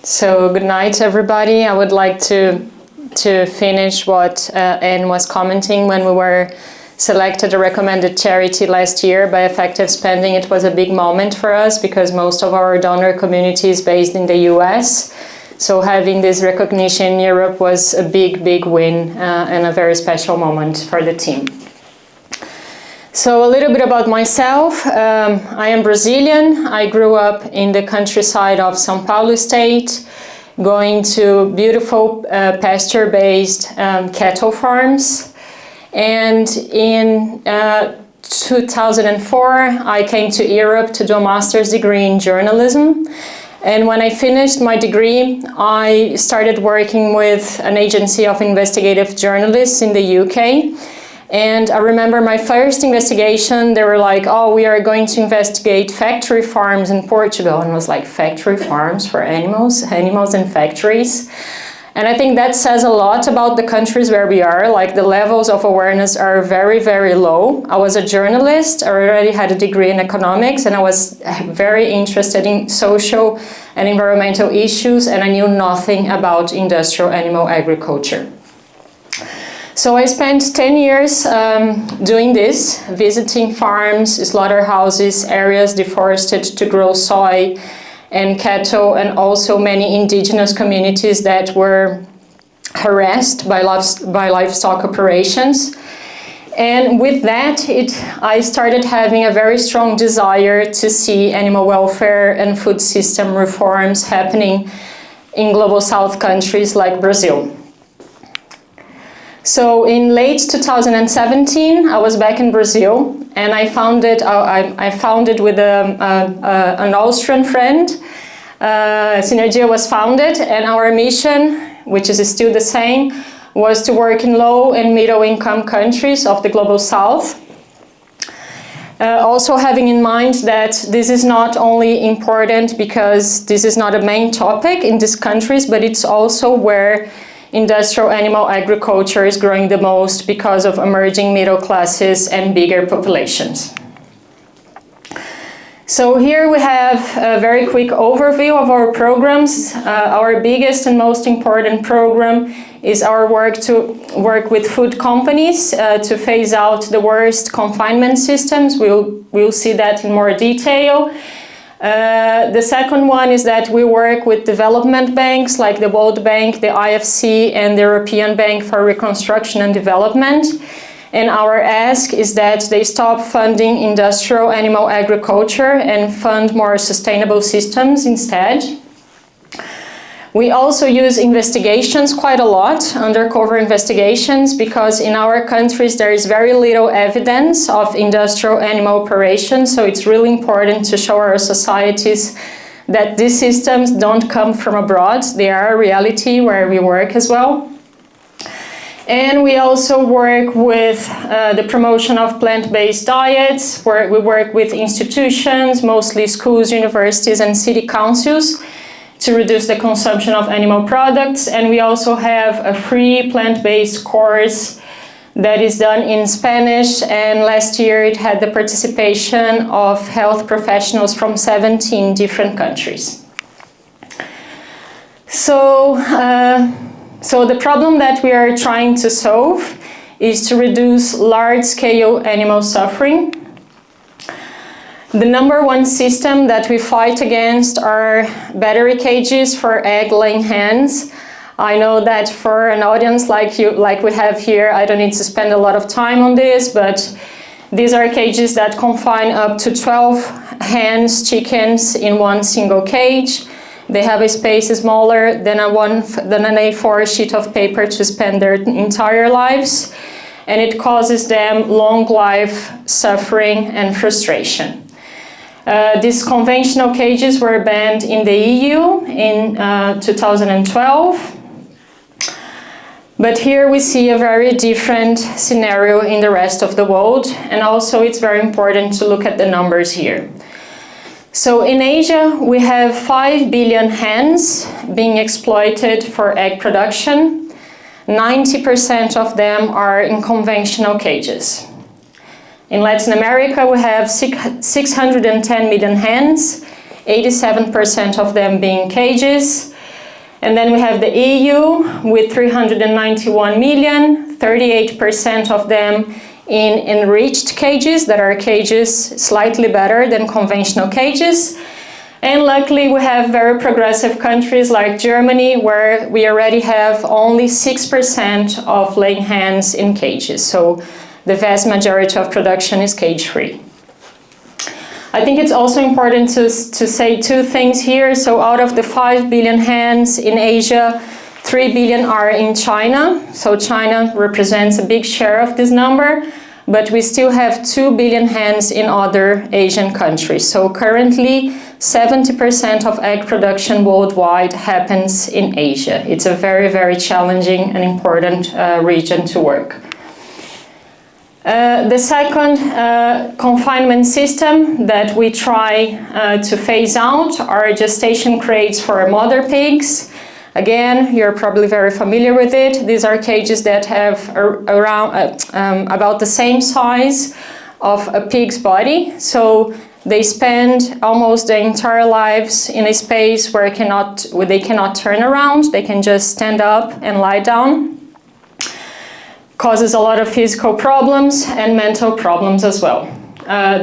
So good night, everybody. I would like to finish what Anne was commenting when we were selected a recommended charity last year by Effektiv Spending. It was a big moment for us because most of our donor community is based in the US. So having this recognition in Europe was a big win and a very special moment for the team. So a little bit about myself. I am Brazilian. I grew up in the countryside of São Paulo state, going to beautiful pasture-based cattle farms. And in 2004, I came to Europe to do a master's degree in journalism. And when I finished my degree, I started working with an agency of investigative journalists in the UK. And I remember my first investigation, they were like, oh, we are going to investigate factory farms in Portugal. And I was like, factory farms for animals in factories? And I think that says a lot about the countries where we are. Like the levels of awareness are very low. I was a journalist, I already had a degree in economics, and I was very interested in social and environmental issues, and I knew nothing about industrial animal agriculture. So I spent 10 years doing this, visiting farms, slaughterhouses, areas deforested to grow soy and cattle, and also many indigenous communities that were harassed by livestock operations. And with that, I started having a very strong desire to see animal welfare and food system reforms happening in global south countries like Brazil. So in late 2017, I was back in Brazil, and I founded with an Austrian friend. Sinergia was founded, and our mission, which is still the same, was to work in low and middle income countries of the global south. Also having in mind that this is not only important because this is not a main topic in these countries, but it's also where industrial animal agriculture is growing the most because of emerging middle classes and bigger populations. So here we have a very quick overview of our programs. Our biggest and most important program is our work with food companies to phase out the worst confinement systems. We'll see that in more detail. The second one is that we work with development banks like the World Bank, the IFC, and the European Bank for Reconstruction and Development. And our ask is that they stop funding industrial animal agriculture and fund more sustainable systems instead. We also use investigations quite a lot, undercover investigations, because in our countries there is very little evidence of industrial animal operations, so it's really important to show our societies that these systems don't come from abroad, they are a reality where we work as well. And we also work with the promotion of plant-based diets, where we work with institutions, mostly schools, universities, and city councils, to reduce the consumption of animal products. And we also have a free plant-based course that is done in Spanish, and last year it had the participation of health professionals from 17 different countries. So the problem that we are trying to solve is to reduce large-scale animal suffering. The number one system that we fight against are battery cages for egg-laying hens. I know that for an audience like we have here, I don't need to spend a lot of time on this, but these are cages that confine up to 12 hens, chickens in one single cage. They have a space smaller than an A4 sheet of paper to spend their entire lives, and it causes them long life suffering and frustration. These conventional cages were banned in the EU in 2012. But here we see a very different scenario in the rest of the world, and also it's very important to look at the numbers here. So in Asia, we have 5 billion hens being exploited for egg production. 90% of them are in conventional cages. In Latin America, we have 610 million hens, 87% of them being cages. And then we have the EU with 391 million, 38% of them in enriched cages, that are cages slightly better than conventional cages. And luckily we have very progressive countries like Germany, where we already have only 6% of laying hens in cages. So the vast majority of production is cage-free. I think it's also important to say two things here. So out of the 5 billion hens in Asia, 3 billion are in China. So China represents a big share of this number, but we still have 2 billion hens in other Asian countries. So currently, 70% of egg production worldwide happens in Asia. It's a very, very challenging and important region to work. The second confinement system that we try to phase out are gestation crates for mother pigs. Again, you're probably very familiar with it. These are cages that have around about the same size of a pig's body. So they spend almost their entire lives in a space where they cannot turn around. They can just stand up and lie down. Causes a lot of physical problems and mental problems as well.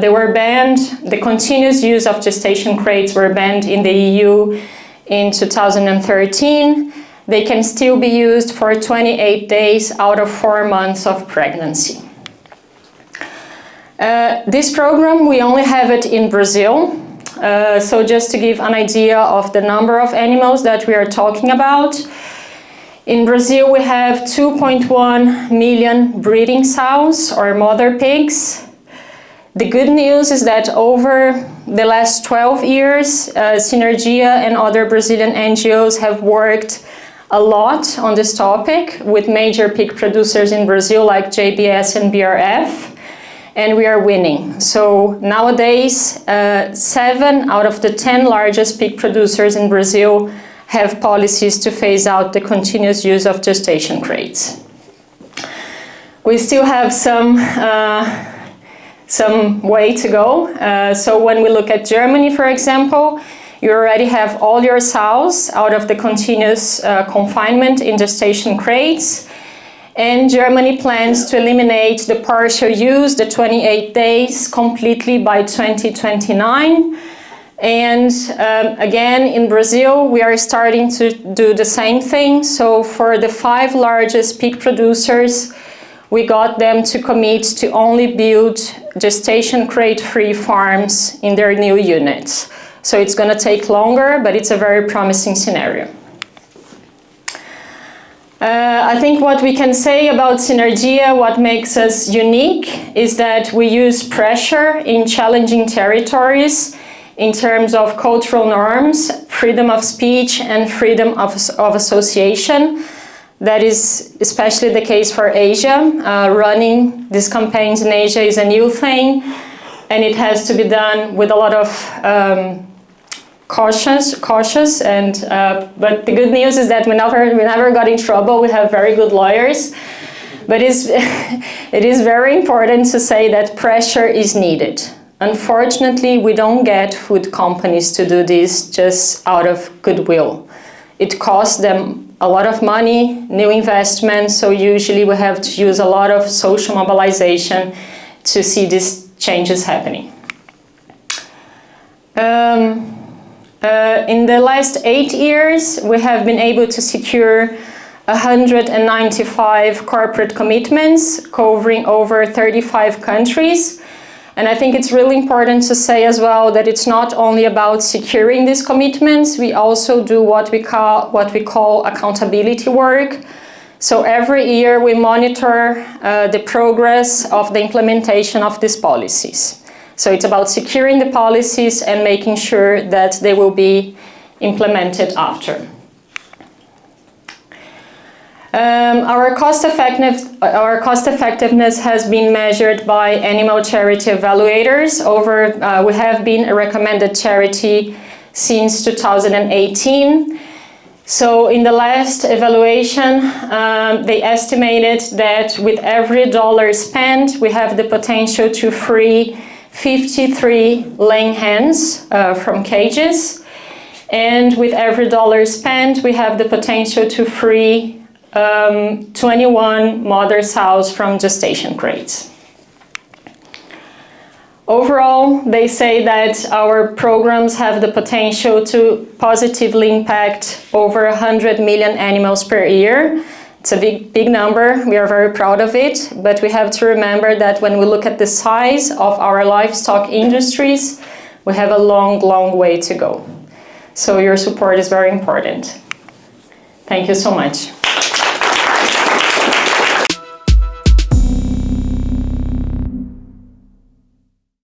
They were banned, the continuous use of gestation crates were banned in the EU in 2013. They can still be used for 28 days out of 4 months of pregnancy. This program, we only have it in Brazil. So just to give an idea of the number of animals that we are talking about, in Brazil, we have 2.1 million breeding sows or mother pigs. The good news is that over the last 12 years, Sinergia and other Brazilian NGOs have worked a lot on this topic with major pig producers in Brazil like JBS and BRF, and we are winning. So nowadays, 7 out of the 10 largest pig producers in Brazil have policies to phase out the continuous use of gestation crates. We still have some way to go. So when we look at Germany, for example, you already have all your sows out of the continuous confinement in gestation crates. And Germany plans to eliminate the partial use, the 28 days, completely by 2029. And again, in Brazil, we are starting to do the same thing. So for the 5 largest pig producers, we got them to commit to only build gestation crate-free farms in their new units. So it's going to take longer, but it's a very promising scenario. I think what we can say about Sinergia, what makes us unique, is that we use pressure in challenging territories in terms of cultural norms, freedom of speech, and freedom of association. That is especially the case for Asia. Running these campaigns in Asia is a new thing, and it has to be done with a lot of cautious. And but the good news is that we never got in trouble. We have very good lawyers. But it is very important to say that pressure is needed. Unfortunately, we don't get food companies to do this just out of goodwill. It costs them a lot of money, new investments, so usually we have to use a lot of social mobilization to see these changes happening. In the last 8 years, we have been able to secure 195 corporate commitments covering over 35 countries. And I think it's really important to say as well that it's not only about securing these commitments, we also do what we call accountability work. So every year we monitor the progress of the implementation of these policies. So it's about securing the policies and making sure that they will be implemented after. Our cost effectiveness has been measured by animal charity evaluators. We have been a recommended charity since 2018. So in the last evaluation, they estimated that with every dollar spent, we have the potential to free 53 laying hens from cages. And with every dollar spent, we have the potential to free 21 mother sows from gestation crates. Overall, they say that our programs have the potential to positively impact over 100 million animals per year. It's a big number, we are very proud of it, but we have to remember that when we look at the size of our livestock industries, we have a long way to go. So your support is very important. Thank you so much.